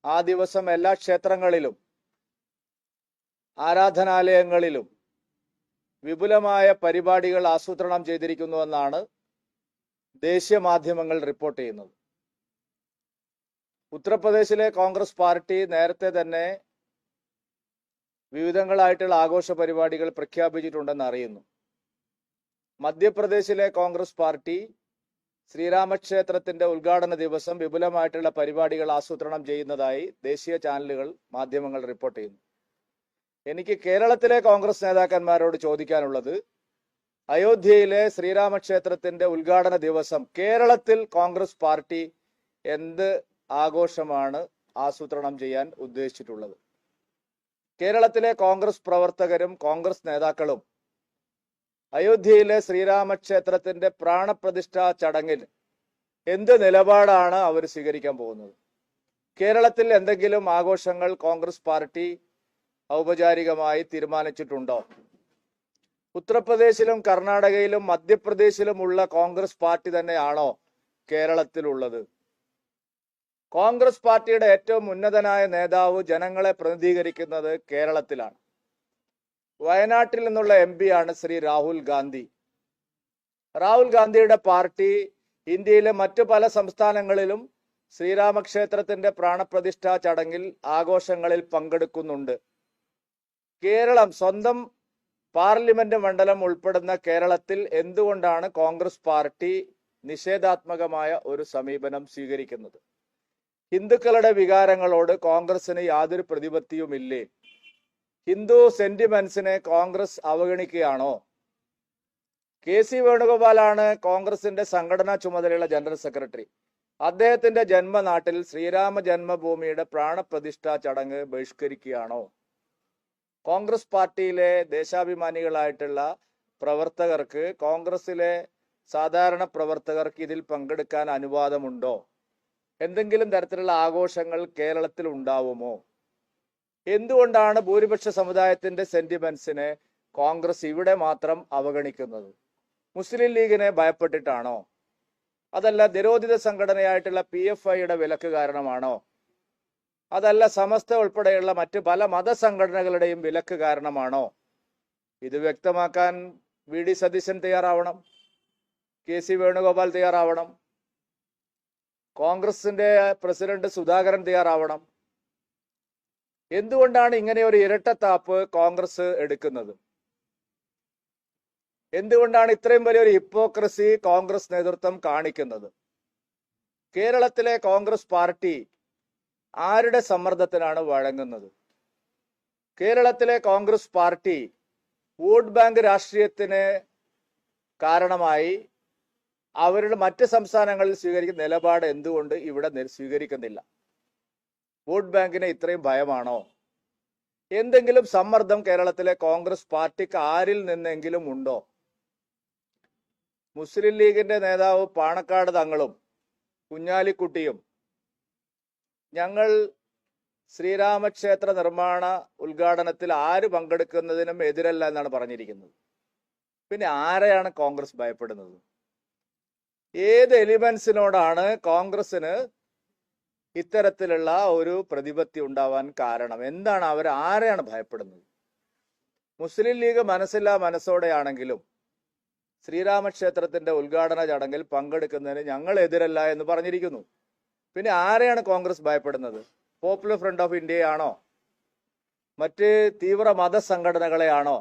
ആ ദിവസം എല്ലാ ക്ഷേത്രങ്ങളിലും ആരാധനാലയങ്ങളിലും വിപുലമായ പരിപാടികൾ ആസൂത്രണം ചെയ്തിരിക്കുന്നുവെന്നാണ് ദേശീയ മാധ്യമങ്ങൾ റിപ്പോർട്ട് ചെയ്യുന്നത്. ഉത്തർപ്രദേശിലെ കോൺഗ്രസ് പാർട്ടി നേരത്തെ തന്നെ വിവിധങ്ങളായിട്ടുള്ള ആഘോഷ പരിപാടികൾ പ്രഖ്യാപിച്ചിട്ടുണ്ടെന്ന് അറിയുന്നു. മധ്യപ്രദേശിലെ കോൺഗ്രസ് പാർട്ടി ശ്രീരാമക്ഷേത്രത്തിന്റെ ഉദ്ഘാടന ദിവസം വിപുലമായിട്ടുള്ള പരിപാടികൾ ആസൂത്രണം ചെയ്യുന്നതായി ദേശീയ ചാനലുകൾ, മാധ്യമങ്ങൾ റിപ്പോർട്ട് ചെയ്യുന്നു. എനിക്ക് കേരളത്തിലെ കോൺഗ്രസ് നേതാക്കന്മാരോട് ചോദിക്കാനുള്ളത്, അയോധ്യയിലെ ശ്രീരാമക്ഷേത്രത്തിന്റെ ഉദ്ഘാടന ദിവസം കേരളത്തിൽ കോൺഗ്രസ് പാർട്ടി എന്ത് ആഘോഷമാണ് ആസൂത്രണം ചെയ്യാൻ ഉദ്ദേശിച്ചിട്ടുള്ളത്? കേരളത്തിലെ കോൺഗ്രസ് പ്രവർത്തകരും കോൺഗ്രസ് നേതാക്കളും അയോധ്യയിലെ ശ്രീരാമക്ഷേത്രത്തിന്റെ പ്രാണപ്രതിഷ്ഠാ ചടങ്ങിൽ എന്ത് നിലപാടാണ് അവർ സ്വീകരിക്കാൻ പോകുന്നത്? കേരളത്തിൽ എന്തെങ്കിലും ആഘോഷങ്ങൾ കോൺഗ്രസ് പാർട്ടി ഔപചാരികമായി തീരുമാനിച്ചിട്ടുണ്ടോ? ഉത്തർപ്രദേശിലും കർണാടകയിലും മധ്യപ്രദേശിലുമുള്ള കോൺഗ്രസ് പാർട്ടി തന്നെയാണോ കേരളത്തിലുള്ളത്? കോൺഗ്രസ് പാർട്ടിയുടെ ഏറ്റവും ഉന്നതനായ നേതാവ് ജനങ്ങളെ പ്രതിനിധീകരിക്കുന്നത് കേരളത്തിലാണ്. വയനാട്ടിൽ നിന്നുള്ള MP ആണ് ശ്രീ രാഹുൽ ഗാന്ധി. രാഹുൽ ഗാന്ധിയുടെ പാർട്ടി ഇന്ത്യയിലെ മറ്റു പല സംസ്ഥാനങ്ങളിലും ശ്രീരാമക്ഷേത്രത്തിന്റെ പ്രാണപ്രതിഷ്ഠാ ചടങ്ങിൽ ആഘോഷങ്ങളിൽ പങ്കെടുക്കുന്നുണ്ട്. കേരളം, സ്വന്തം പാർലമെന്റ് മണ്ഡലം ഉൾപ്പെടുന്ന കേരളത്തിൽ എന്തുകൊണ്ടാണ് കോൺഗ്രസ് പാർട്ടി നിഷേധാത്മകമായ ഒരു സമീപനം സ്വീകരിക്കുന്നത്? ഹിന്ദുക്കളുടെ വികാരങ്ങളോട് കോൺഗ്രസിന് യാതൊരു പ്രതിപത്തിയുമില്ലേ? ഹിന്ദു സെന്റിമെന്റ്സിനെ കോൺഗ്രസ് അവഗണിക്കുകയാണോ? KC വേണുഗോപാലാണ് കോൺഗ്രസിന്റെ സംഘടനാ ചുമതലയുള്ള ജനറൽ സെക്രട്ടറി. അദ്ദേഹത്തിന്റെ ജന്മനാട്ടിൽ ശ്രീരാമ ജന്മഭൂമിയുടെ പ്രാണപ്രതിഷ്ഠാ ചടങ്ങ് ബഹിഷ്കരിക്കുകയാണോ? കോൺഗ്രസ് പാർട്ടിയിലെ ദേശാഭിമാനികളായിട്ടുള്ള പ്രവർത്തകർക്ക്, കോൺഗ്രസിലെ സാധാരണ പ്രവർത്തകർക്ക് ഇതിൽ പങ്കെടുക്കാൻ അനുവാദമുണ്ടോ? എന്തെങ്കിലും തരത്തിലുള്ള ആഘോഷങ്ങൾ കേരളത്തിൽ ഉണ്ടാവുമോ? എന്തുകൊണ്ടാണ് ഭൂരിപക്ഷ സമുദായത്തിന്റെ സെന്റിമെന്റ്സിനെ കോൺഗ്രസ് ഇവിടെ മാത്രം അവഗണിക്കുന്നത്? മുസ്ലിം ലീഗിനെ ഭയപ്പെട്ടിട്ടാണോ? അതല്ല നിരോധിത സംഘടനയായിട്ടുള്ള PFIയുടെ വിലക്ക് കാരണമാണോ? അതല്ല സമസ്ത ഉൾപ്പെടെയുള്ള മറ്റ് പല മതസംഘടനകളുടെയും വിലക്ക് കാരണമാണോ? ഇത് വ്യക്തമാക്കാൻ VD സതീശൻ തയ്യാറാവണം, KC വേണുഗോപാൽ തയ്യാറാവണം, കോൺഗ്രസിന്റെ പ്രസിഡന്റ് സുധാകരൻ തയ്യാറാവണം. എന്തുകൊണ്ടാണ് ഇങ്ങനെ ഒരു ഇരട്ടത്താപ്പ് കോൺഗ്രസ് എടുക്കുന്നത്? എന്തുകൊണ്ടാണ് ഇത്രയും വലിയൊരു ഹിപ്പോക്രസി കോൺഗ്രസ് നേതൃത്വം കാണിക്കുന്നത്? കേരളത്തിലെ കോൺഗ്രസ് പാർട്ടി ആരുടെ സമ്മർദ്ദത്തിനാണ് വഴങ്ങുന്നത്? കേരളത്തിലെ കോൺഗ്രസ് പാർട്ടി വോട്ട് ബാങ്ക് രാഷ്ട്രീയത്തിന് കാരണമായി അവരുടെ മറ്റ് സംസ്ഥാനങ്ങളിൽ സ്വീകരിക്കുന്ന നിലപാട് എന്തുകൊണ്ട് ഇവിടെ സ്വീകരിക്കുന്നില്ല? വോട്ട് ബാങ്കിന് ഇത്രയും ഭയമാണോ? എന്തെങ്കിലും സമ്മർദ്ദം കേരളത്തിലെ കോൺഗ്രസ് പാർട്ടിക്ക് ആരിൽ നിന്നെങ്കിലും ഉണ്ടോ? മുസ്ലിം ലീഗിന്റെ നേതാവ് പാണക്കാട് തങ്ങളും കുഞ്ഞാലിക്കുട്ടിയും ഞങ്ങൾ ശ്രീരാമക്ഷേത്ര നിർമ്മാണ ഉദ്ഘാടനത്തിൽ ആര് പങ്കെടുക്കുന്നതിനും എതിരല്ല എന്നാണ് പറഞ്ഞിരിക്കുന്നത്. പിന്നെ ആരെയാണ് കോൺഗ്രസ് ഭയപ്പെടുന്നത്? ഏത് എലിമെന്റ്സിനോടാണ് കോൺഗ്രസിന് ഇത്തരത്തിലുള്ള ഒരു പ്രതിപത്തി ഉണ്ടാവാൻ കാരണം? എന്താണ് അവർ ആരെയാണ് ഭയപ്പെടുന്നത്? മുസ്ലിം ലീഗ് മനസ്സില്ലാ മനസ്സോടെയാണെങ്കിലും ശ്രീരാമക്ഷേത്രത്തിന്റെ ഉദ്ഘാടന ചടങ്ങിൽ പങ്കെടുക്കുന്നതിന് ഞങ്ങൾ എതിരല്ല എന്ന് പറഞ്ഞിരിക്കുന്നു. പിന്നെ ആരെയാണ് കോൺഗ്രസ് ഭയപ്പെടുന്നത്? പോപ്പുലർ ഫ്രണ്ട് ഓഫ് ഇന്ത്യയാണോ? മറ്റ് തീവ്ര മതസംഘടനകളെയാണോ?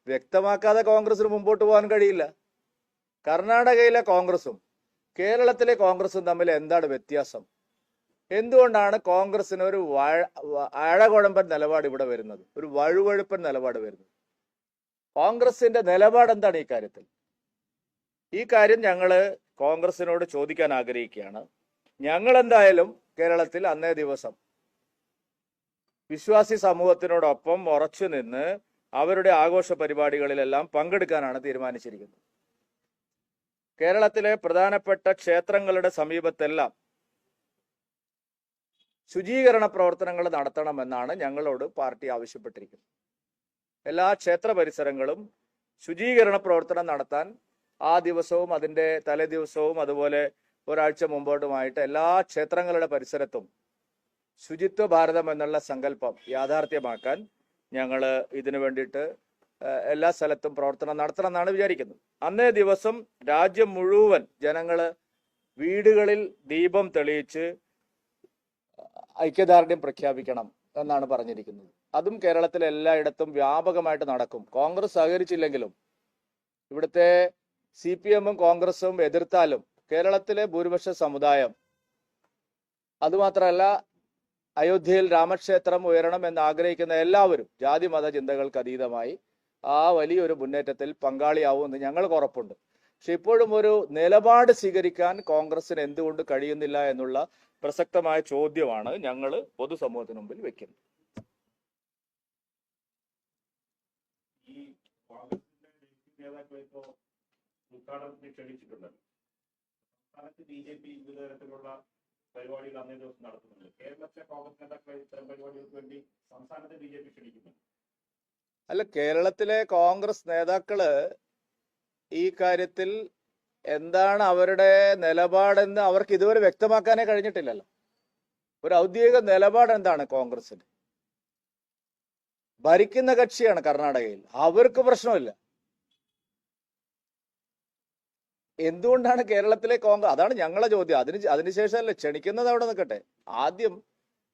വ്യക്തമാക്കാതെ കോൺഗ്രസിന് മുമ്പോട്ട് പോകാൻ കഴിയില്ല. കർണാടകയിലെ കോൺഗ്രസും കേരളത്തിലെ കോൺഗ്രസും തമ്മിൽ എന്താണ് വ്യത്യാസം? എന്തുകൊണ്ടാണ് കോൺഗ്രസിന് ഒരു അഴകുഴമ്പൻ നിലപാട് ഇവിടെ വരുന്നത്, ഒരു വഴുവഴുപ്പൻ നിലപാട് വരുന്നത്? കോൺഗ്രസിന്റെ നിലപാട് എന്താണ് ഈ കാര്യത്തിൽ? ഈ കാര്യം ഞങ്ങൾ കോൺഗ്രസിനോട് ചോദിക്കാൻ ആഗ്രഹിക്കുകയാണ്. ഞങ്ങൾ എന്തായാലും കേരളത്തിൽ അന്നേ ദിവസം വിശ്വാസി സമൂഹത്തിനോടൊപ്പം ഉറച്ചു നിന്ന് അവരുടെ ആഘോഷ പരിപാടികളിലെല്ലാം പങ്കെടുക്കാനാണ് തീരുമാനിച്ചിരിക്കുന്നത്. കേരളത്തിലെ പ്രധാനപ്പെട്ട ക്ഷേത്രങ്ങളുടെ സമീപത്തെല്ലാം ശുചീകരണ പ്രവർത്തനങ്ങൾ നടത്തണമെന്നാണ് ഞങ്ങളോട് പാർട്ടി ആവശ്യപ്പെട്ടിരിക്കുന്നത്. എല്ലാ ക്ഷേത്ര പരിസരങ്ങളും ശുചീകരണ പ്രവർത്തനം നടത്താൻ ആ ദിവസവും അതിൻ്റെ തലേ ദിവസവും അതുപോലെ ഒരാഴ്ച മുമ്പോട്ടുമായിട്ട് എല്ലാ ക്ഷേത്രങ്ങളുടെ പരിസരത്തും ശുചിത്വ ഭാരതം എന്നുള്ള സങ്കല്പം യാഥാർത്ഥ്യമാക്കാൻ ഞങ്ങൾ ഇതിനു വേണ്ടിയിട്ട് എല്ലാ സ്ഥലത്തും പ്രവർത്തനം നടത്തണം എന്നാണ് വിചാരിക്കുന്നത്. അന്നേ ദിവസം രാജ്യം മുഴുവൻ ജനങ്ങൾ വീടുകളിൽ ദീപം തെളിയിച്ച് ഐക്യദാർഢ്യം പ്രഖ്യാപിക്കണം എന്നാണ് പറഞ്ഞിരിക്കുന്നത്. അതും കേരളത്തിലെ എല്ലായിടത്തും വ്യാപകമായിട്ട് നടക്കും. കോൺഗ്രസ് സഹകരിച്ചില്ലെങ്കിലും ഇവിടുത്തെ CPM-ഉം കോൺഗ്രസും എതിർത്താലും കേരളത്തിലെ ഭൂരിപക്ഷ സമുദായം, അതുമാത്രമല്ല അയോധ്യയിൽ രാമക്ഷേത്രം ഉയരണം എന്ന് ആഗ്രഹിക്കുന്ന എല്ലാവരും ജാതി മത ചിന്തകൾക്ക് അതീതമായി ആ വലിയൊരു മുന്നേറ്റത്തിൽ പങ്കാളിയാവുമെന്ന് ഞങ്ങൾക്ക് ഉറപ്പുണ്ട്. പക്ഷെ ഇപ്പോഴും ഒരു നിലപാട് സ്വീകരിക്കാൻ കോൺഗ്രസിന് എന്തുകൊണ്ട് കഴിയുന്നില്ല എന്നുള്ള പ്രസക്തമായ ചോദ്യമാണ് ഞങ്ങൾ പൊതുസമൂഹത്തിന് മുമ്പിൽ വെക്കുന്നത്. ഈ കോൺഗ്രസിന്റെ നേതാക്കളെ ഇപ്പോൾ ഉദ്ഘാടനത്തിന് ക്ഷണിച്ചിട്ടുണ്ടല്ലോ. സംസ്ഥാനത്ത് BJP വിവിധ തരത്തിലുള്ള പരിപാടികൾ അന്നേ ദിവസം നടത്തുന്നുണ്ട്. കേരളത്തിലെ കോൺഗ്രസ് നേതാക്കളെ ഇത്തരം പരിപാടികൾക്ക് വേണ്ടി സംസ്ഥാനത്തെ BJP ക്ഷണിക്കുന്നു. അല്ല, കേരളത്തിലെ കോൺഗ്രസ് നേതാക്കള് ഈ കാര്യത്തിൽ എന്താണ് അവരുടെ നിലപാടെന്ന് അവർക്ക് ഇതുവരെ വ്യക്തമാക്കാനേ കഴിഞ്ഞിട്ടില്ലല്ലോ. ഒരു ഔദ്യോഗിക നിലപാട് എന്താണ് കോൺഗ്രസിന്? ഭരിക്കുന്ന കക്ഷിയാണ് കർണാടകയിൽ, അവർക്ക് പ്രശ്നമില്ല. എന്തുകൊണ്ടാണ് കേരളത്തിലെ കോൺഗ്രസ്? അതാണ് ഞങ്ങളെ ചോദ്യം. അതിനുശേഷമല്ലേ ക്ഷണിക്കുന്നത്, അവിടെ നിൽക്കട്ടെ. ആദ്യം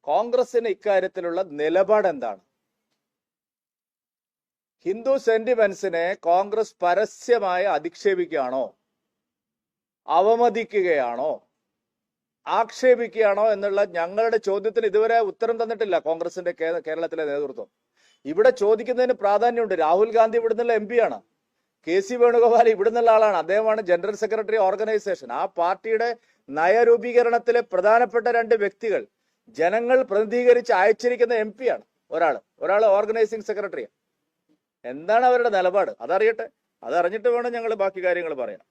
കോൺഗ്രസിന് ഇക്കാര്യത്തിലുള്ള നിലപാട് എന്താണ്? ഹിന്ദു സെന്റിമെന്റ്സിനെ കോൺഗ്രസ് പരസ്യമായി അധിക്ഷേപിക്കുകയാണോ, അവമതിക്കുകയാണോ, ആക്ഷേപിക്കുകയാണോ എന്നുള്ള ഞങ്ങളുടെ ചോദ്യത്തിന് ഇതുവരെ ഉത്തരം തന്നിട്ടില്ല കോൺഗ്രസിന്റെ കേരളത്തിലെ നേതൃത്വം. ഇവിടെ ചോദിക്കുന്നതിന് പ്രാധാന്യമുണ്ട്. രാഹുൽ ഗാന്ധി ഇവിടുന്നുള്ള MP ആണ്. KC വേണുഗോപാൽ ഇവിടുന്നുള്ള ആളാണ്. അദ്ദേഹമാണ് ജനറൽ സെക്രട്ടറി ഓർഗനൈസേഷൻ. ആ പാർട്ടിയുടെ നയരൂപീകരണത്തിലെ പ്രധാനപ്പെട്ട 2 വ്യക്തികൾ ജനങ്ങൾ പ്രതിനിധീകരിച്ച് അയച്ചിരിക്കുന്ന MP ആണ്. ഒരാൾ ഓർഗനൈസിംഗ് സെക്രട്ടറിയാണ്. എന്താണ് അവരുടെ നിലപാട്? അതറിയട്ടെ. അതറിഞ്ഞിട്ട് വേണം ഞങ്ങൾ ബാക്കി കാര്യങ്ങൾ പറയാം.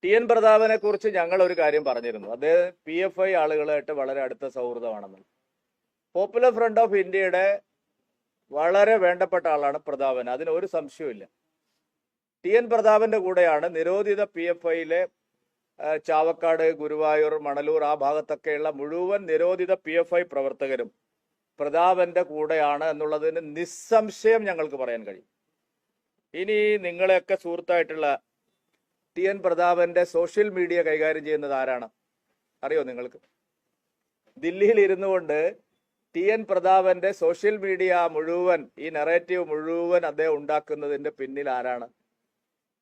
TN പ്രതാപനെ കുറിച്ച് ഞങ്ങൾ ഒരു കാര്യം പറഞ്ഞിരുന്നു. അദ്ദേഹം PFI ആളുകളായിട്ട് വളരെ അടുത്ത സൗഹൃദമാണെന്ന്. പോപ്പുലർ ഫ്രണ്ട് ഓഫ് ഇന്ത്യയുടെ വളരെ വേണ്ടപ്പെട്ട ആളാണ് പ്രതാപൻ, അതിന് ഒരു സംശയവുമില്ല. TN പ്രതാപന്റെ കൂടെയാണ് നിരോധിത PFI-യിലെ ചാവക്കാട്, ഗുരുവായൂർ, മണലൂർ ആ ഭാഗത്തൊക്കെയുള്ള മുഴുവൻ നിരോധിത PFI പ്രവർത്തകരും പ്രതാപന്റെ കൂടെയാണ് എന്നുള്ളതിന് നിസ്സംശയം ഞങ്ങൾക്ക് പറയാൻ കഴിയും. ഇനി നിങ്ങളെയൊക്കെ സുഹൃത്തായിട്ടുള്ള TN പ്രതാപന്റെ സോഷ്യൽ മീഡിയ കൈകാര്യം ചെയ്യുന്നത് ആരാണ് അറിയോ നിങ്ങൾക്ക്? ദില്ലിയിൽ ഇരുന്നു കൊണ്ട് TN പ്രതാപന്റെ സോഷ്യൽ മീഡിയ മുഴുവൻ, ഈ നെറേറ്റീവ് മുഴുവൻ അദ്ദേഹം ഉണ്ടാക്കുന്നതിന്റെ പിന്നിൽ ആരാണ്?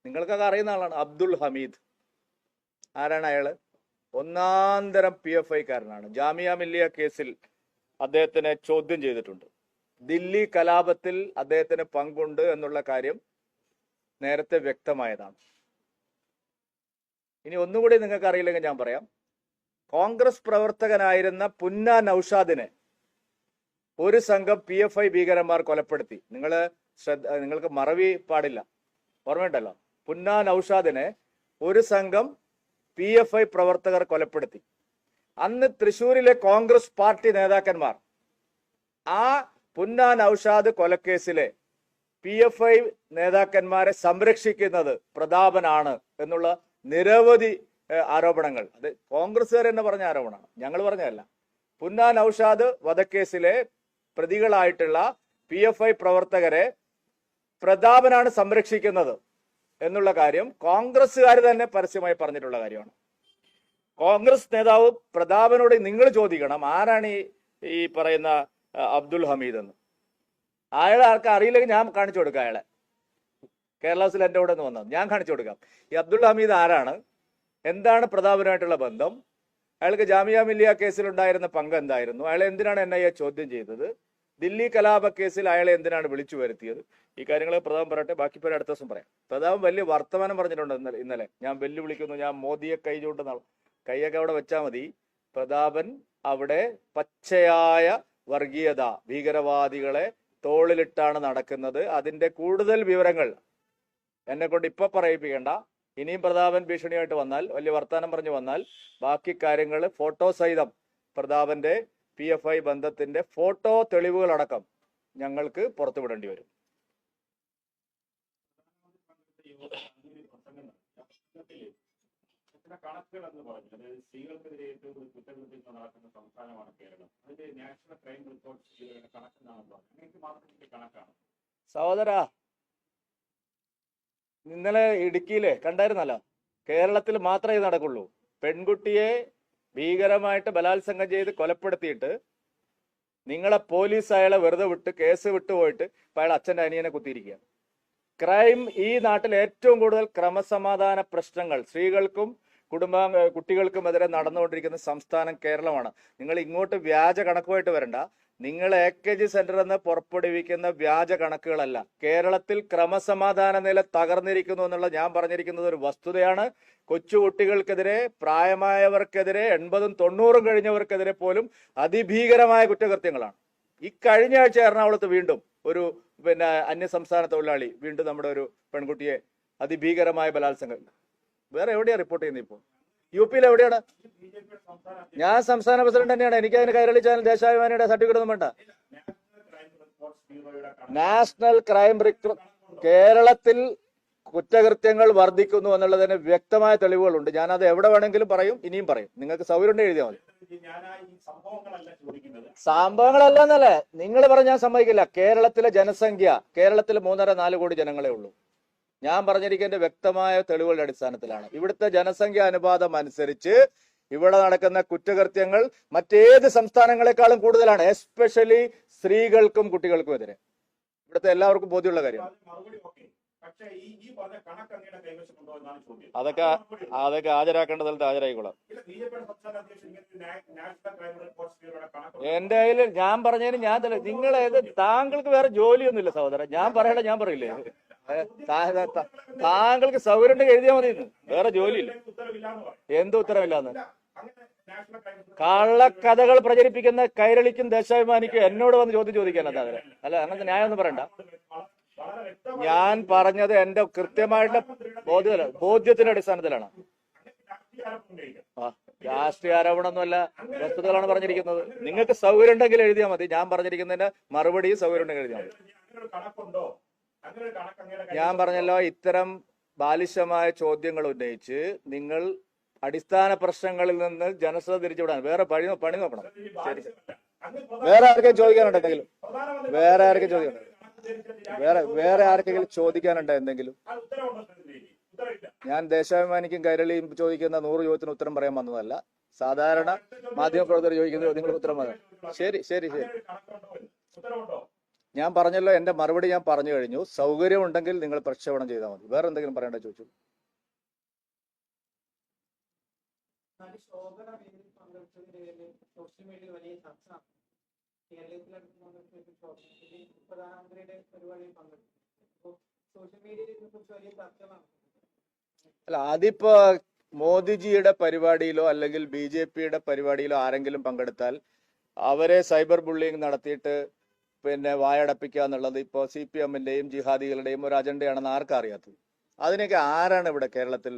നിങ്ങൾക്കൊക്കെ അറിയുന്ന ആളാണ്. അബ്ദുൾ ഹമീദ്. ആരാണ് അയാള്? ഒന്നാന്തരം PFI-കാരനാണ്. ജാമിയ മില്ലിയ കേസിൽ അദ്ദേഹത്തിനെ ചോദ്യം ചെയ്തിട്ടുണ്ട്. ദില്ലി കലാപത്തിൽ അദ്ദേഹത്തിന് പങ്കുണ്ട് എന്നുള്ള കാര്യം നേരത്തെ വ്യക്തമായതാണ്. ഇനി ഒന്നുകൂടി നിങ്ങൾക്ക് അറിയില്ലെങ്കിൽ ഞാൻ പറയാം. കോൺഗ്രസ് പ്രവർത്തകനായിരുന്ന പുന്ന നൌഷാദിനെ ഒരു സംഘം PFI ഭീകരന്മാർ കൊലപ്പെടുത്തി. നിങ്ങൾക്ക് മറവി പാടില്ല, ഓർമ്മയുണ്ടല്ലോ. പുന്ന നൌഷാദിനെ ഒരു സംഘം PFI പ്രവർത്തകർ കൊലപ്പെടുത്തി. അന്ന് തൃശ്ശൂരിലെ കോൺഗ്രസ് പാർട്ടി നേതാക്കന്മാർ ആ പുന്ന നൌഷാദ് കൊലക്കേസിലെ PFI നേതാക്കന്മാരെ സംരക്ഷിക്കുന്നത് പ്രതാപനാണ് എന്നുള്ള നിരവധി ആരോപണങ്ങൾ, അത് കോൺഗ്രസ്സുകാർ തന്നെ പറഞ്ഞ ആരോപണമാണ്, ഞങ്ങൾ പറഞ്ഞതല്ല. പുന്ന നൌഷാദ് വധക്കേസിലെ പ്രതികളായിട്ടുള്ള PFI പ്രവർത്തകരെ പ്രതാപനാണ് സംരക്ഷിക്കുന്നത് എന്നുള്ള കാര്യം കോൺഗ്രസ്സുകാർ തന്നെ പരസ്യമായി പറഞ്ഞിട്ടുള്ള കാര്യമാണ്. കോൺഗ്രസ് നേതാവ് പ്രതാപനോട് നിങ്ങൾ ചോദിക്കണം, ആരാണ് ഈ പറയുന്ന അബ്ദുൾ ഹമീദ് എന്ന്. അയാളെ ആർക്ക് അറിയില്ലെങ്കിൽ ഞാൻ കാണിച്ചു കൊടുക്കാം. അയാളെ കേരള ഹൗസിൽ എൻ്റെ കൂടെ ഒന്ന് വന്നത് ഞാൻ കാണിച്ചു കൊടുക്കാം. ഈ അബ്ദുൾ ഹമീദ് ആരാണ്, എന്താണ് പ്രതാപനുമായിട്ടുള്ള ബന്ധം, അയാൾക്ക് ജാമിയ മില്ലിയ കേസിലുണ്ടായിരുന്ന പങ്ക് എന്തായിരുന്നു, അയാളെ എന്തിനാണ് NIA ചോദ്യം ചെയ്തത്, ദില്ലി കലാപ കേസിൽ അയാളെ എന്തിനാണ് വിളിച്ചു വരുത്തിയത്, ഈ കാര്യങ്ങൾ പ്രതാപൻ പറയട്ടെ. ബാക്കി പേര് അടുത്ത ദിവസം പറയാം. പ്രതാപൻ വലിയ വർത്തമാനം പറഞ്ഞിട്ടുണ്ട് ഇന്നലെ. ഞാൻ വെല്ലുവിളിക്കുന്നു, ഞാൻ മോദിയെ കൈ ചൂണ്ടുന്ന കൈയൊക്കെ അവിടെ വെച്ചാൽ മതി. പ്രതാപൻ അവിടെ പച്ചയായ വർഗീയത, ഭീകരവാദികളെ തോളിലിട്ടാണ് നടക്കുന്നത്. അതിന്റെ കൂടുതൽ വിവരങ്ങൾ എന്നെ കൊണ്ട് ഇപ്പൊ പറയിപ്പിക്കേണ്ട. ഇനിയും പ്രതാപൻ ഭീഷണിയായിട്ട് വന്നാൽ, വലിയ വർത്താനം പറഞ്ഞു വന്നാൽ, ബാക്കി കാര്യങ്ങൾ ഫോട്ടോ സഹിതം പ്രതാപന്റെ PFI ബന്ധത്തിന്റെ ഫോട്ടോ തെളിവുകളടക്കം ഞങ്ങൾക്ക് പുറത്തുവിടേണ്ടി വരും. കണക്കുകൾ എന്ന് പറഞ്ഞു, അതായത് സ്ത്രീകൾക്കെതിരെ ഏറ്റവും കൂടുതൽ കുറ്റകൃത്യങ്ങൾ നടക്കുന്ന സംസ്ഥാനമാണ് കേരളം. അതിന്റെ നാഷണൽ ക്രൈം റിപ്പോർട്ട് കണക്കെന്നാണ് പറഞ്ഞത്. എനിക്ക് മാത്രം കണക്കാണ്. സഹോദര, ഇന്നലെ ഇടുക്കിയിലെ കണ്ടായിരുന്നല്ലോ, കേരളത്തിൽ മാത്രമേ ഇത് നടക്കുള്ളൂ. പെൺകുട്ടിയെ ഭീകരമായിട്ട് ബലാത്സംഗം ചെയ്ത് കൊലപ്പെടുത്തിയിട്ട് നിങ്ങളെ പോലീസ് അയാളെ വെറുതെ വിട്ട് കേസ് വിട്ടുപോയിട്ട് ഇപ്പൊ അയാൾ അച്ഛൻ്റെ അനിയനെ കുത്തിയിരിക്കുക. ക്രൈം ഈ നാട്ടിൽ ഏറ്റവും കൂടുതൽ ക്രമസമാധാന പ്രശ്നങ്ങൾ സ്ത്രീകൾക്കും കുട്ടികൾക്കുമെതിരെ നടന്നുകൊണ്ടിരിക്കുന്ന സംസ്ഥാനം കേരളമാണ്. നിങ്ങൾ ഇങ്ങോട്ട് വ്യാജ കണക്കുമായിട്ട് വരണ്ട. നിങ്ങൾ AKG സെന്റർ എന്ന് പുറപ്പെടുവിക്കുന്ന വ്യാജ കണക്കുകളല്ല. കേരളത്തിൽ ക്രമസമാധാന നില തകർന്നിരിക്കുന്നു എന്നുള്ള ഞാൻ പറഞ്ഞിരിക്കുന്നത് ഒരു വസ്തുതയാണ്. കൊച്ചുകുട്ടികൾക്കെതിരെ, പ്രായമായവർക്കെതിരെ, 80ഉം 90ഉം കഴിഞ്ഞവർക്കെതിരെ പോലും അതിഭീകരമായ കുറ്റകൃത്യങ്ങളാണ്. ഈ കഴിഞ്ഞ ആഴ്ച എറണാകുളത്ത് വീണ്ടും ഒരു അന്യസംസ്ഥാന തൊഴിലാളി വീണ്ടും നമ്മുടെ ഒരു പെൺകുട്ടിയെ അതിഭീകരമായ ബലാത്സംഗം. വേറെ എവിടെയാ റിപ്പോർട്ട് ചെയ്യുന്നത്? ഇപ്പോൾ UP എവിടെയാണ്? ഞാൻ സംസ്ഥാന പ്രസിഡന്റ് തന്നെയാണ്. എനിക്ക് അതിന് കൈരളി ചാനൽ ദേശാഭിമാനിയുടെ സർട്ടിഫിക്കറ്റ് ഒന്നും വേണ്ട. നാഷണൽ ക്രൈം കേരളത്തിൽ കുറ്റകൃത്യങ്ങൾ വർദ്ധിക്കുന്നു എന്നുള്ളതിന് വ്യക്തമായ തെളിവുകളുണ്ട്. ഞാനത് എവിടെ വേണമെങ്കിലും പറയും, ഇനിയും പറയും. നിങ്ങൾക്ക് സൗകര്യം എഴുതിയാൽ മതി. സംഭവങ്ങളല്ല എന്നല്ലേ നിങ്ങൾ പറഞ്ഞ് ഞാൻ സമ്മതിക്കില്ല. കേരളത്തിലെ ജനസംഖ്യ, കേരളത്തിൽ 3.5-4 കോടി ജനങ്ങളെ ഉള്ളൂ. ഞാൻ പറഞ്ഞിരിക്കുന്ന വ്യക്തമായ തെളിവുകളുടെ അടിസ്ഥാനത്തിലാണ്. ഇവിടുത്തെ ജനസംഖ്യ അനുപാതം അനുസരിച്ച് ഇവിടെ നടക്കുന്ന കുറ്റകൃത്യങ്ങൾ മറ്റേത് സംസ്ഥാനങ്ങളെക്കാളും കൂടുതലാണ്, എസ്പെഷ്യലി സ്ത്രീകൾക്കും കുട്ടികൾക്കും എതിരെ. ഇവിടുത്തെ എല്ലാവർക്കും ബോധ്യമുള്ള കാര്യം. അതൊക്കെ ഹാജരാക്കേണ്ടതല്ല, ഹാജരായിക്കോളാം. എന്റെ കയ്യിൽ ഞാൻ പറഞ്ഞതിന് ഞാൻ നിങ്ങളേത് താങ്കൾക്ക് വേറെ ജോലിയൊന്നുമില്ല സഹോദരൻ. ഞാൻ പറയണ്ട, ഞാൻ പറയില്ലേ, താങ്കൾക്ക് സൗകര്യം എഴുതിയാൽ മതി. വേറെ ജോലിയില്ല. എന്ത് ഉത്തരവില്ലാന്ന്? കള്ളക്കഥകൾ പ്രചരിപ്പിക്കുന്ന കൈരളിക്കും ദേശാഭിമാനിക്കും എന്നോട് വന്ന് ചോദ്യം ചോദിക്കാൻ എന്താ? അല്ല, അങ്ങനത്തെ ന്യായം ഒന്നും പറയണ്ട. ഞാൻ പറഞ്ഞത് എന്റെ കൃത്യമായിട്ടുള്ള ബോധ്യത്തിന്റെ അടിസ്ഥാനത്തിലാണ്. രാഷ്ട്രീയ ആരോപണമൊന്നുമല്ല, വസ്തുതകളാണ് പറഞ്ഞിരിക്കുന്നത്. നിങ്ങൾക്ക് സൗകര്യം ഉണ്ടെങ്കിൽ എഴുതിയാൽ മതി. ഞാൻ പറഞ്ഞിരിക്കുന്നതിന്റെ മറുപടിയും സൗകര്യം ഉണ്ടെങ്കിൽ എഴുതിയാൽ മതി. ഞാൻ പറഞ്ഞല്ലോ, ഇത്തരം ബാലിശമായ ചോദ്യങ്ങൾ ഉന്നയിച്ച് നിങ്ങൾ അടിസ്ഥാന പ്രശ്നങ്ങളിൽ നിന്ന് ജനശ്രദ്ധ തിരിച്ചുവിടാൻ വേറെ പണി നോക്കണം. ശരി, വേറെ ആർക്കെങ്കിലും ചോദിക്കാനുണ്ടോ എന്തെങ്കിലും? വേറെ ആർക്കെങ്കിലും ചോദിക്കാനുണ്ടോ എന്തെങ്കിലും? ഞാൻ ദേശാഭിമാനിക്കും കൈരളിയും ചോദിക്കുന്ന 100 ചോദ്യത്തിന് ഉത്തരം പറയാൻ വന്നതല്ല. സാധാരണ മാധ്യമപ്രവർത്തകർ ചോദിക്കുന്ന ചോദ്യങ്ങൾക്ക് ഉത്തരം പറയാം. ശരി ശരി ശരി ഞാൻ പറഞ്ഞല്ലോ, എന്റെ മറുപടി ഞാൻ പറഞ്ഞു കഴിഞ്ഞു. സൗകര്യം ഉണ്ടെങ്കിൽ നിങ്ങൾ പ്രക്ഷേപണം ചെയ്താൽ മതി. വേറെ എന്തെങ്കിലും പറയേണ്ട ചോദിച്ചു. അല്ല, അതിപ്പോ മോദിജിയുടെ പരിപാടിയിലോ അല്ലെങ്കിൽ BJPയുടെ പരിപാടിയിലോ ആരെങ്കിലും പങ്കെടുത്താൽ അവരെ സൈബർ ബുള്ളിങ് നടത്തിയിട്ട് വായടപ്പിക്കുക എന്നുള്ളത് ഇപ്പോൾ CPMന്റെയും ജിഹാദികളുടെയും ഒരു അജണ്ടയാണെന്ന് ആർക്കാ അറിയാത്തത്? അതിനൊക്കെ ആരാണ് ഇവിടെ കേരളത്തിൽ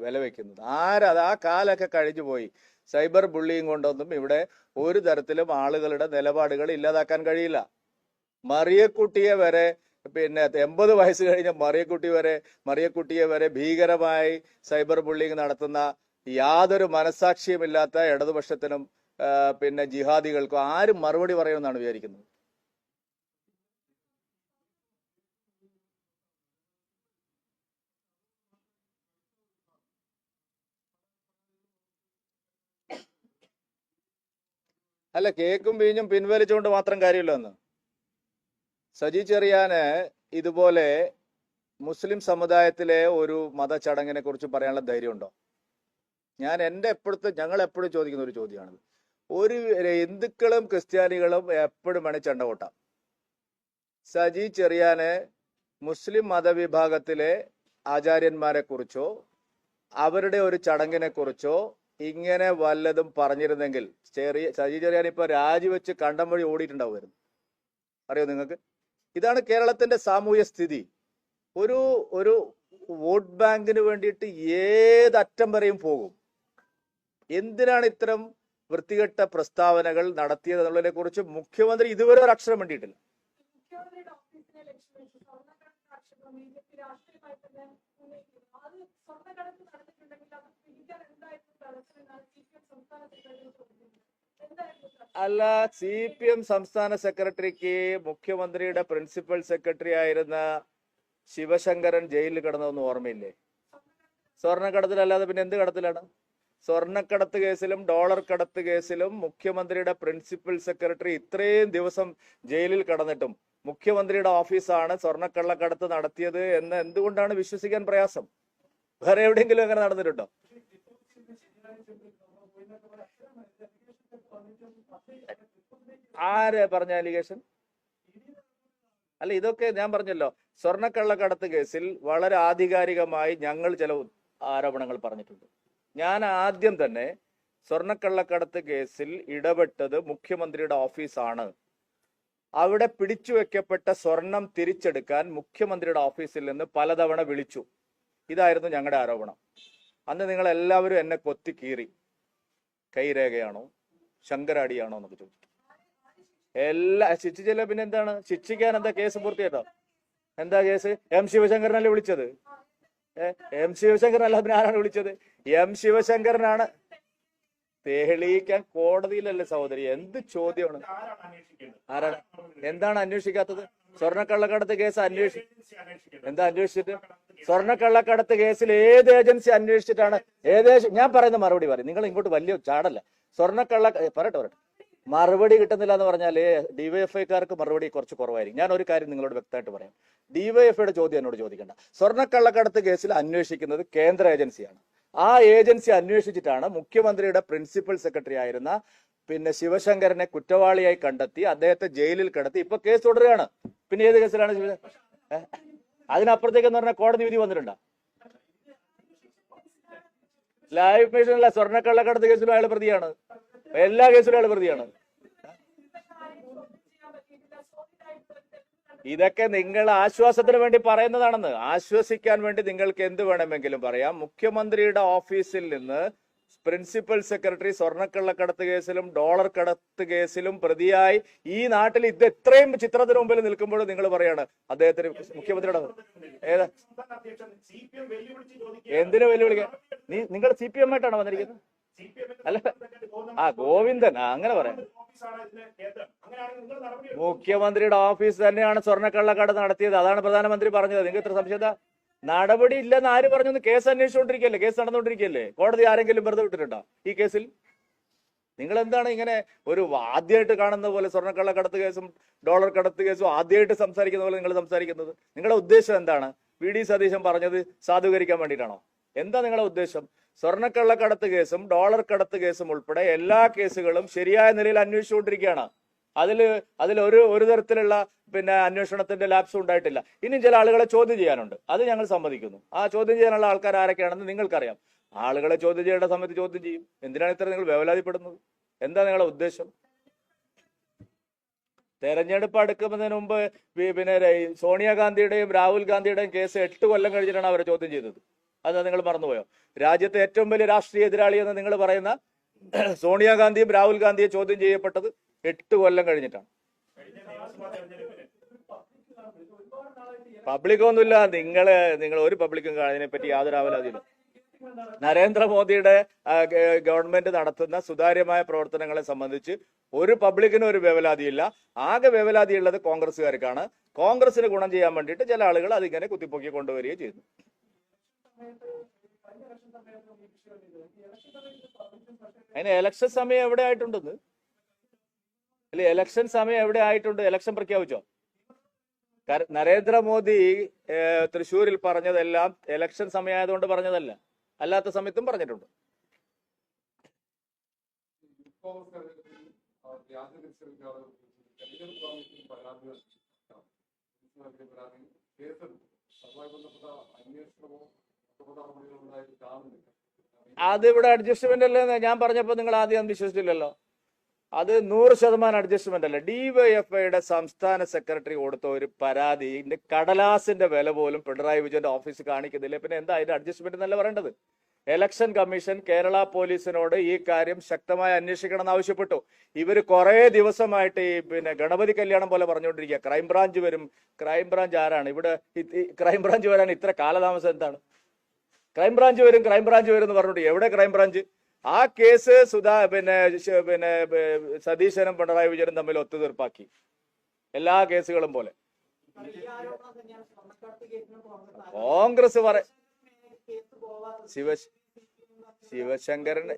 വില വെക്കുന്നത്? ആരത്? ആ കാലൊക്കെ കഴിഞ്ഞു പോയി. സൈബർ ബുള്ളിങ് കൊണ്ടൊന്നും ഇവിടെ ഒരു തരത്തിലും ആളുകളുടെ നിലപാടുകൾ ഇല്ലാതാക്കാൻ കഴിയില്ല. മറിയക്കുട്ടിയെ വരെ 80 വയസ്സ് കഴിഞ്ഞ മറിയക്കുട്ടിയെ വരെ ഭീകരമായി സൈബർ ബുള്ളിങ് നടത്തുന്ന യാതൊരു മനസാക്ഷിയുമില്ലാത്ത ഇടതുപക്ഷത്തിനും ജിഹാദികൾക്കും ആരും മറുപടി പറയുമെന്നാണ് വിചാരിക്കുന്നത്. അല്ല, കേക്കും വീഞ്ഞും പിൻവലിച്ചുകൊണ്ട് മാത്രം കാര്യമില്ല എന്ന്. സജി ചെറിയാന് ഇതുപോലെ മുസ്ലിം സമുദായത്തിലെ ഒരു മതചടങ്ങിനെ കുറിച്ച് പറയാനുള്ള ധൈര്യമുണ്ടോ? ഞങ്ങൾ എപ്പോഴും ചോദിക്കുന്ന ഒരു ചോദ്യമാണിത്. ഒരു ഹിന്ദുക്കളും ക്രിസ്ത്യാനികളും എപ്പോഴും വേണേൽ ചെണ്ട കൊട്ടാം. സജി ചെറിയാന് മുസ്ലിം മതവിഭാഗത്തിലെ ആചാര്യന്മാരെ കുറിച്ചോ അവരുടെ ഒരു ചടങ്ങിനെ കുറിച്ചോ ഇങ്ങനെ വല്ലതും പറഞ്ഞിരുന്നെങ്കിൽ സജി ചെറിയാൻ ഇപ്പൊ രാജിവെച്ച് കണ്ടം വഴി ഓടിയിട്ടുണ്ടാവുമായിരുന്നു. അറിയോ നിങ്ങൾക്ക്? ഇതാണ് കേരളത്തിന്റെ സാമൂഹ്യ സ്ഥിതി. ഒരു വോട്ട് ബാങ്കിന് വേണ്ടിയിട്ട് ഏതറ്റം വരെയും പോകും. എന്തിനാണ് ഇത്തരം വൃത്തികെട്ട പ്രസ്താവനകൾ നടത്തിയത് എന്നുള്ളതിനെ കുറിച്ച് മുഖ്യമന്ത്രി ഇതുവരെ ഒരു അക്ഷരം വേണ്ടിയിട്ടില്ല. മുഖ്യമന്ത്രിയുടെ ഓഫീസിനെ ലക്ഷ്യമിട്ട് സ്വർണ്ണക്കടത്ത് ആക്ഷേപം ബിജെപി രാഷ്ട്രീയമായി തന്നെ ഉന്നയിക്കുന്നു. അത് സ്വർണ്ണക്കടത്ത് നടന്നിട്ടുണ്ടെങ്കിൽ അത് പിടിക്കാൻ എന്തായിരുന്നു തടസ്സം എന്നാണ് CPM സംസ്ഥാന സെക്രട്ടറി ചോദിക്കുന്നത്. അല്ല, CPM സംസ്ഥാന സെക്രട്ടറിക്ക് മുഖ്യമന്ത്രിയുടെ പ്രിൻസിപ്പൽ സെക്രട്ടറി ആയിരുന്ന ശിവശങ്കരൻ ജയിലിൽ കിടന്നതൊന്നും ഓർമ്മയില്ലേ? സ്വർണ്ണക്കടത്തിലല്ലാതെ പിന്നെ എന്ത് കടത്തിലാണ്? സ്വർണ്ണക്കടത്ത് കേസിലും ഡോളർ കടത്ത് കേസിലും മുഖ്യമന്ത്രിയുടെ പ്രിൻസിപ്പൽ സെക്രട്ടറി ഇത്രയും ദിവസം ജയിലിൽ കടന്നിട്ടും മുഖ്യമന്ത്രിയുടെ ഓഫീസാണ് സ്വർണ്ണക്കള്ളക്കടത്ത് നടത്തിയത് എന്ന് എന്തുകൊണ്ടാണ് വിശ്വസിക്കാൻ പ്രയാസം? വേറെ എവിടെയെങ്കിലും അങ്ങനെ നടന്നിട്ടുണ്ടോ? ആര് പറഞ്ഞ അലിഗേഷൻ? അല്ല, ഇതൊക്കെ ഞാൻ പറഞ്ഞല്ലോ, സ്വർണ്ണക്കള്ളക്കടത്ത് കേസിൽ വളരെ ആധികാരികമായി ഞങ്ങൾ ചില ആരോപണങ്ങൾ പറഞ്ഞിട്ടുണ്ട്. ഞാൻ ആദ്യം തന്നെ സ്വർണ്ണക്കള്ളക്കടത്ത് കേസിൽ ഇടപെട്ടത് മുഖ്യമന്ത്രിയുടെ ഓഫീസാണ്. അവിടെ പിടിച്ചു വെക്കപ്പെട്ട സ്വർണം തിരിച്ചെടുക്കാൻ മുഖ്യമന്ത്രിയുടെ ഓഫീസിൽ നിന്ന് പലതവണ വിളിച്ചു. ഇതായിരുന്നു ഞങ്ങളുടെ ആരോപണം. അന്ന് നിങ്ങൾ എല്ലാവരും എന്നെ കൊത്തി കീറി. കൈരേഖയാണോ ശങ്കരാടിയാണോ എന്നൊക്കെ ചോദിച്ചു. ശിക്ഷിച്ചില്ല. പിന്നെ എന്താണ് ശിക്ഷിക്കാൻ? എന്താ കേസ് പൂർത്തിയായിട്ടോ? എന്താ കേസ്? M ശിവശങ്കരനല്ലേ വിളിച്ചത്? M ശിവശങ്കരൻ അല്ല, പിന്നെ ആരാണ് വിളിച്ചത്? M ശിവശങ്കരനാണ്. തെളിയിക്കാൻ കോടതിയിലല്ലേ സഹോദരി? എന്ത് ചോദ്യമാണ്? ആരാണ്? എന്താണ് അന്വേഷിക്കാത്തത്? സ്വർണ്ണക്കള്ളക്കടത്ത് കേസ് എന്താ അന്വേഷിച്ചിട്ട്? സ്വർണ്ണക്കള്ളക്കടത്ത് കേസിൽ ഏത് ഏജൻസി അന്വേഷിച്ചിട്ടാണ്? ഞാൻ പറയുന്ന മറുപടി പറയും. നിങ്ങൾ ഇങ്ങോട്ട് വലിയ ചാടല്ല. പറയട്ടെ മറുപടി കിട്ടുന്നില്ല എന്ന് പറഞ്ഞാല് ഡിവൈഎഫ്ഐക്കാർക്ക് മറുപടി കുറച്ച് കുറവായിരിക്കും. ഞാൻ ഒരു കാര്യം നിങ്ങളോട് വ്യക്തമായിട്ട് പറയാം. ഡിവൈഎഫ്ഐയുടെ ചോദ്യം എന്നോട് ചോദിക്കണ്ട. സ്വർണ്ണക്കള്ളക്കടത്ത് കേസിൽ അന്വേഷിക്കുന്നത് കേന്ദ്ര ഏജൻസിയാണ്. ആ ഏജൻസി അന്വേഷിച്ചിട്ടാണ് മുഖ്യമന്ത്രിയുടെ പ്രിൻസിപ്പൽ സെക്രട്ടറി ആയിരുന്ന ശിവശങ്കരനെ കുറ്റവാളിയായി കണ്ടെത്തി അദ്ദേഹത്തെ ജയിലിൽ കിടത്തി ഇപ്പൊ കേസ് തുടരുകയാണ്. പിന്നെ ഏത് കേസിലാണ് അതിനപ്പുറത്തേക്ക് എന്ന് പറഞ്ഞാൽ കോടതി വിധി വന്നിട്ടുണ്ടോ? ലൈഫ് മിഷനിലെ സ്വർണ്ണക്കള്ളക്കടത്ത് കേസിലും അയാൾ പ്രതിയാണ്. എല്ലാ കേസിലും അയാൾ പ്രതിയാണ്. ഇതൊക്കെ നിങ്ങൾ ആശ്വാസത്തിന് വേണ്ടി പറയുന്നതാണെന്ന്. ആശ്വസിക്കാൻ വേണ്ടി നിങ്ങൾക്ക് എന്ത് വേണമെങ്കിലും പറയാം. മുഖ്യമന്ത്രിയുടെ ഓഫീസിൽ നിന്ന് പ്രിൻസിപ്പൽ സെക്രട്ടറി സ്വർണ്ണക്കള്ളക്കടത്ത് കേസിലും ഡോളർ കടത്ത് കേസിലും പ്രതിയായി ഈ നാട്ടിൽ ഇത് എത്രയും ചിത്രത്തിന് മുമ്പിൽ നിൽക്കുമ്പോൾ നിങ്ങൾ പറയാണ് അദ്ദേഹത്തിന് മുഖ്യമന്ത്രിയുടെ ഏതാ എന്തിനു വെല്ലുവിളിക്കാൻ? നിങ്ങൾ CPM ആയിട്ടാണോ വന്നിരിക്കുന്നത്? അല്ല, ഗോവിന്ദൻ അങ്ങനെ പറയാം. മുഖ്യമന്ത്രിയുടെ ഓഫീസ് തന്നെയാണ് സ്വർണ്ണക്കള്ളക്കടത്ത് നടത്തിയത്. അതാണ് പ്രധാനമന്ത്രി പറഞ്ഞത്. നിങ്ങൾക്ക് ഇത്ര സംശയത? നടപടി ഇല്ലെന്ന് ആര് പറഞ്ഞു? കേസ് അന്വേഷിച്ചുകൊണ്ടിരിക്കല്ലേ? കേസ് നടന്നുകൊണ്ടിരിക്കല്ലേ? കോടതി ആരെങ്കിലും വെറുതെ വിട്ടിട്ടുണ്ടോ ഈ കേസിൽ? നിങ്ങൾ എന്താണ് ഇങ്ങനെ ഒരു ആദ്യമായിട്ട് കാണുന്ന പോലെ സ്വർണ്ണക്കള്ളക്കടത്ത് കേസും ഡോളർ കടത്ത് കേസും ആദ്യമായിട്ട് സംസാരിക്കുന്ന പോലെ നിങ്ങൾ സംസാരിക്കുന്നത്? നിങ്ങളുടെ ഉദ്ദേശം എന്താണ്? VD സതീശൻ പറഞ്ഞത് സാധൂകരിക്കാൻ വേണ്ടിയിട്ടാണോ? എന്താ നിങ്ങളുടെ ഉദ്ദേശം? സ്വർണ്ണക്കള്ളക്കടത്ത് കേസും ഡോളർ കടത്ത് കേസും ഉൾപ്പെടെ എല്ലാ കേസുകളും ശരിയായ നിലയിൽ അന്വേഷിച്ചുകൊണ്ടിരിക്കുകയാണ്. അതിൽ ഒരു തരത്തിലുള്ള അന്വേഷണത്തിന്റെ ലാപ്സും ഉണ്ടായിട്ടില്ല. ഇനി ചില ആളുകളെ ചോദ്യം ചെയ്യാനുണ്ട്. അത് ഞങ്ങൾ സമ്മതിക്കുന്നു. ആ ചോദ്യം ചെയ്യാനുള്ള ആൾക്കാർ ആരൊക്കെയാണെന്ന് നിങ്ങൾക്കറിയാം. ആളുകളെ ചോദ്യം ചെയ്യേണ്ട സമയത്ത് ചോദ്യം ചെയ്യും. എന്തിനാണ് ഇത്ര നിങ്ങൾ വേവലാതിപ്പെടുന്നത്? എന്താ നിങ്ങളുടെ ഉദ്ദേശം? തെരഞ്ഞെടുപ്പ് അടുക്കുന്നതിന് മുമ്പ് സോണിയാഗാന്ധിയുടെയും രാഹുൽ ഗാന്ധിയുടെയും കേസ് 8 കൊല്ലം കഴിഞ്ഞിട്ടാണ് അവരെ ചോദ്യം ചെയ്തത്. അത് നിങ്ങൾ മറന്നുപോയോ? രാജ്യത്തെ ഏറ്റവും വലിയ രാഷ്ട്രീയ എതിരാളി എന്ന് നിങ്ങൾ പറയുന്ന സോണിയാഗാന്ധിയും രാഹുൽ ഗാന്ധിയെ ചോദ്യം ചെയ്യപ്പെട്ടത് 8 കൊല്ലം കഴിഞ്ഞിട്ടാണ്. പബ്ലിക് ഒന്നുമില്ല. നിങ്ങൾ ഒരു പബ്ലിക്കും അതിനെപ്പറ്റി യാതൊരു ആവലാതിയില്ല. നരേന്ദ്രമോദിയുടെ ഗവൺമെന്റ് നടത്തുന്ന സുതാര്യമായ പ്രവർത്തനങ്ങളെ സംബന്ധിച്ച് ഒരു പബ്ലിക്കിനും ഒരു വേവലാതിയില്ല. ആകെ വേവലാതിയുള്ളത് കോൺഗ്രസ്സുകാർക്കാണ്. കോൺഗ്രസിന് ഗുണം ചെയ്യാൻ വേണ്ടിയിട്ട് ചില ആളുകൾ അതിങ്ങനെ കുത്തിപ്പൊക്കി കൊണ്ടുവരികയും ചെയ്യുന്നു. അതിന് ഇലക്ഷൻ സമയം എവിടെ ആയിട്ടുണ്ടെന്ന്? അല്ലെ, ഇലക്ഷൻ സമയം എവിടെ ആയിട്ടുണ്ട്? ഇലക്ഷൻ പ്രഖ്യാപിച്ചോ? നരേന്ദ്രമോദി തൃശ്ശൂരിൽ പറഞ്ഞതെല്ലാം ഇലക്ഷൻ സമയമായതുകൊണ്ട് പറഞ്ഞതല്ല, അല്ലാത്ത സമയത്തും പറഞ്ഞിട്ടുണ്ട്. അതിവിടെ അഡ്ജസ്റ്റ്മെന്റ് അല്ലേ? ഞാൻ പറഞ്ഞപ്പോ നിങ്ങൾ ആദ്യം വിശ്വസിച്ചില്ലല്ലോ. അത് 100% അഡ്ജസ്റ്റ്മെന്റ് അല്ല. ഡിവൈഎഫ്ഐയുടെ സംസ്ഥാന സെക്രട്ടറി കൊടുത്ത ഒരു പരാതിന്റെ കടലാസിന്റെ വില പോലും പിണറായി വിജയന്റെ ഓഫീസ് കാണിക്കുന്നില്ല. പിന്നെ എന്താ അതിന്റെ അഡ്ജസ്റ്റ്മെന്റ് എന്നല്ല പറയേണ്ടത്? ഇലക്ഷൻ കമ്മീഷൻ കേരള പോലീസിനോട് ഈ കാര്യം ശക്തമായി അന്വേഷിക്കണമെന്ന് ആവശ്യപ്പെട്ടു. ഇവര് കുറെ ദിവസമായിട്ട് ഈ ഗണപതി കല്യാണം പോലെ പറഞ്ഞുകൊണ്ടിരിക്കുക, ക്രൈംബ്രാഞ്ച് വരും. ക്രൈംബ്രാഞ്ച് ആരാണ് ഇവിടെ? ക്രൈംബ്രാഞ്ച് വരാൻ ഇത്ര കാലതാമസം എന്താണ്? ക്രൈംബ്രാഞ്ച് വരും എന്ന് പറഞ്ഞിട്ട് എവിടെ ക്രൈംബ്രാഞ്ച്? ആ കേസ് സതീശനും പിണറായി വിജയനും തമ്മിൽ ഒത്തുതീർപ്പാക്കി, എല്ലാ കേസുകളും പോലെ. കോൺഗ്രസ് ശിവശങ്കരന്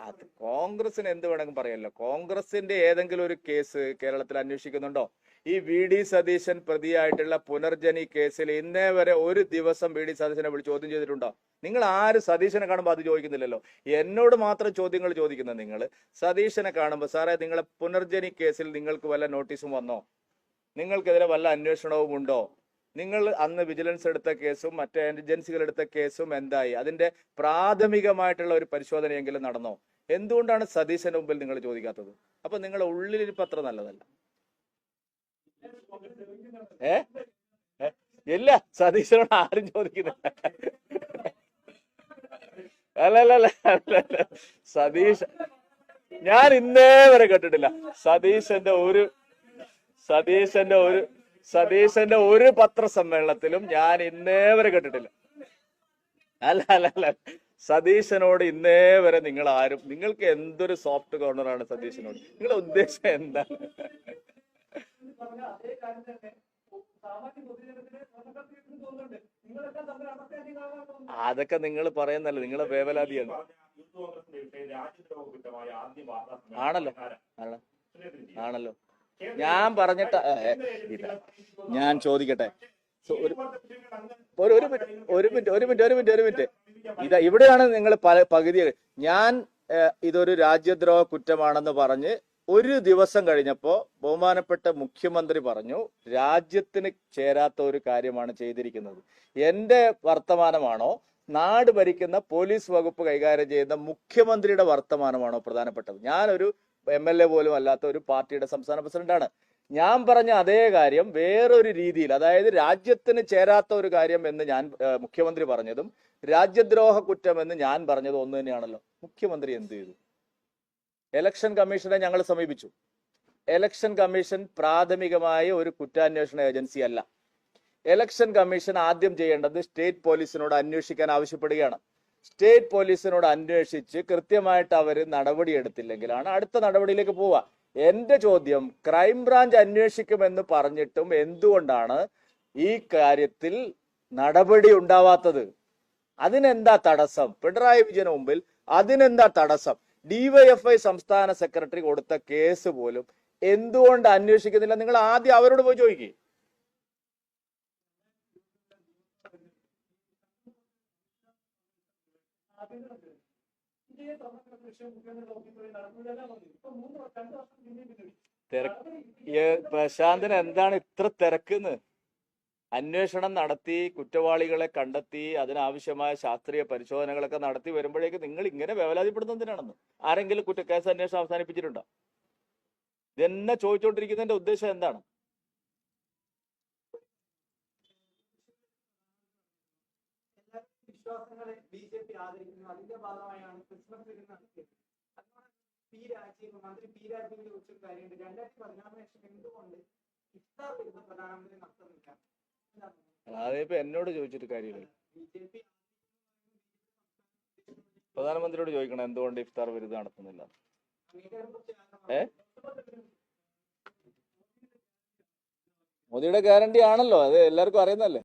അത് കോൺഗ്രസിന് എന്ത് വേണമെങ്കിലും പറയല്ലോ. കോൺഗ്രസിന്റെ ഏതെങ്കിലും ഒരു കേസ് കേരളത്തിൽ അന്വേഷിക്കുന്നുണ്ടോ? ഈ വി ഡി സതീശൻ പ്രതിയായിട്ടുള്ള പുനർജനി കേസിൽ ഇന്നേ വരെ ഒരു ദിവസം വി ഡി സതീശനെ വിളിച്ച് ചോദ്യം ചെയ്തിട്ടുണ്ടോ? നിങ്ങൾ ആര് സതീശനെ കാണുമ്പോൾ അത് ചോദിക്കുന്നില്ലല്ലോ. എന്നോട് മാത്രം ചോദ്യങ്ങൾ ചോദിക്കുന്നത് നിങ്ങൾ. സതീശനെ കാണുമ്പോൾ സാറേ നിങ്ങളെ പുനർജനി കേസിൽ നിങ്ങൾക്ക് വല്ല നോട്ടീസും വന്നോ? നിങ്ങൾക്കെതിരെ വല്ല അന്വേഷണവും ഉണ്ടോ? നിങ്ങൾ അന്ന് വിജിലൻസ് എടുത്ത കേസും മറ്റേ ഏജൻസികൾ എടുത്ത കേസും എന്തായി? അതിന്റെ പ്രാഥമികമായിട്ടുള്ള ഒരു പരിശോധനയെങ്കിലും നടന്നോ? എന്തുകൊണ്ടാണ് സതീശന് മുമ്പിൽ നിങ്ങൾ ചോദിക്കാത്തത്? അപ്പൊ നിങ്ങളുടെ ഉള്ളിലിരിപ്പ് അത്ര നല്ലതല്ല. ഇല്ല, സതീശനോട് ആരും ചോദിക്കുന്നില്ല. അല്ലല്ല സതീശ്, ഞാൻ ഇന്നേ വരെ കേട്ടിട്ടില്ല സതീശന്റെ ഒരു പത്രസമ്മേളനത്തിലും ഞാൻ ഇന്നേ വരെ കേട്ടിട്ടില്ല. അല്ല സതീശനോട് ഇന്നേ വരെ നിങ്ങൾ ആരും, നിങ്ങൾക്ക് എന്തൊരു സോഫ്റ്റ് കോർണറാണ് സതീശനോട്? നിങ്ങളുടെ ഉദ്ദേശം എന്താ? അതൊക്കെ നിങ്ങൾ പറയുന്നല്ലോ, നിങ്ങളെ വേവലാതിയാണ്. ആണല്ലോ ഞാൻ പറഞ്ഞിട്ട് ഞാൻ ചോദിക്കട്ടെ, ഒരു മിനിറ്റ്. ഇവിടെയാണ് നിങ്ങൾ പകുതി. ഞാൻ ഇതൊരു രാജ്യദ്രോഹ കുറ്റമാണെന്ന് പറഞ്ഞ് ഒരു ദിവസം കഴിഞ്ഞപ്പോ ബഹുമാനപ്പെട്ട മുഖ്യമന്ത്രി പറഞ്ഞു രാജ്യത്തിന് ചേരാത്ത ഒരു കാര്യമാണ് ചെയ്തിരിക്കുന്നത്. എന്റെ വർത്തമാനമാണോ നാട് ഭരിക്കുന്ന പോലീസ് വകുപ്പ് കൈകാര്യം ചെയ്യുന്ന മുഖ്യമന്ത്രിയുടെ വർത്തമാനമാണോ പ്രധാനപ്പെട്ടത്? ഞാനൊരു MLA പോലും അല്ലാത്ത ഒരു പാർട്ടിയുടെ സംസ്ഥാന പ്രസിഡന്റാണ്. ഞാൻ പറഞ്ഞ അതേ കാര്യം വേറൊരു രീതിയിൽ, അതായത് രാജ്യത്തിന് ചേരാത്ത ഒരു കാര്യം എന്ന് ഞാൻ മുഖ്യമന്ത്രി പറഞ്ഞതും രാജ്യദ്രോഹ കുറ്റം എന്ന് ഞാൻ പറഞ്ഞതും ഒന്ന് തന്നെയാണല്ലോ. മുഖ്യമന്ത്രി എന്ത് ചെയ്തു? ഇലക്ഷൻ കമ്മീഷനെ ഞങ്ങൾ സമീപിച്ചു. ഇലക്ഷൻ കമ്മീഷൻ പ്രാഥമികമായ ഒരു കുറ്റാന്വേഷണ ഏജൻസി അല്ല. ഇലക്ഷൻ കമ്മീഷൻ ആദ്യം ചെയ്യേണ്ടത് സ്റ്റേറ്റ് പോലീസിനോട് അന്വേഷിക്കാൻ ആവശ്യപ്പെടുകയാണ്. സ്റ്റേറ്റ് പോലീസിനോട് അന്വേഷിച്ച് കൃത്യമായിട്ട് അവർ നടപടിയെടുത്തില്ലെങ്കിലാണ് അടുത്ത നടപടിയിലേക്ക് പോവുക. എന്റെ ചോദ്യം, ക്രൈംബ്രാഞ്ച് അന്വേഷിക്കുമെന്ന് പറഞ്ഞിട്ടും എന്തുകൊണ്ടാണ് ഈ കാര്യത്തിൽ നടപടി ഉണ്ടാവാത്തത്? അതിനെന്താ തടസ്സം? പിണറായി വിജയന് മുമ്പിൽ അതിനെന്താ തടസ്സം? DYFI സംസ്ഥാന സെക്രട്ടറി കൊടുത്ത കേസ് പോലും എന്തുകൊണ്ട് അന്വേഷിക്കുന്നില്ല? നിങ്ങൾ ആദ്യം അവരോട് പോയി ചോദിക്കേ. പ്രശാന്തന് എന്താണ് ഇത്ര തിരക്കെന്ന്? അന്വേഷണം നടത്തി കുറ്റവാളികളെ കണ്ടെത്തി അതിനാവശ്യമായ ശാസ്ത്രീയ പരിശോധനകളൊക്കെ നടത്തി വരുമ്പോഴേക്ക് നിങ്ങൾ ഇങ്ങനെ വേവലാതിപ്പെടുന്നതിനാണെന്ന് ആരെങ്കിലും കേസ് അന്വേഷണം അവസാനിപ്പിച്ചിട്ടുണ്ടോ? ഇതെന്നെ ചോദിച്ചുകൊണ്ടിരിക്കുന്നതിന്റെ ഉദ്ദേശം എന്താണ്? വിശ്വാസങ്ങളെ BJP ആദരിക്കുന്നു. അതിന്റെ ഭാഗമായാണ് ക്രിസ്മസ് വിരുന്ന് നടത്തിയത്. മന്ത്രി പി രാജീവിനെ കുറിച്ചൊരു കാര്യമുണ്ട്. 2016 എന്തുകൊണ്ട് ഇഫ്താർ വിരുന്ന് പ്രധാനമന്ത്രി നടത്തുന്നില്ല? അതിപ്പോ എന്നോട് ചോദിച്ചിട്ട് കാര്യമില്ല. പ്രധാനമന്ത്രിയോട് ചോദിക്കണം എന്തുകൊണ്ട് ഇഫ്താർ വിരുന്ന് നടത്തുന്നില്ല. മോദിയുടെ ഗ്യാരണ്ടി ആണല്ലോ, അത് എല്ലാവർക്കും അറിയുന്നല്ലേ.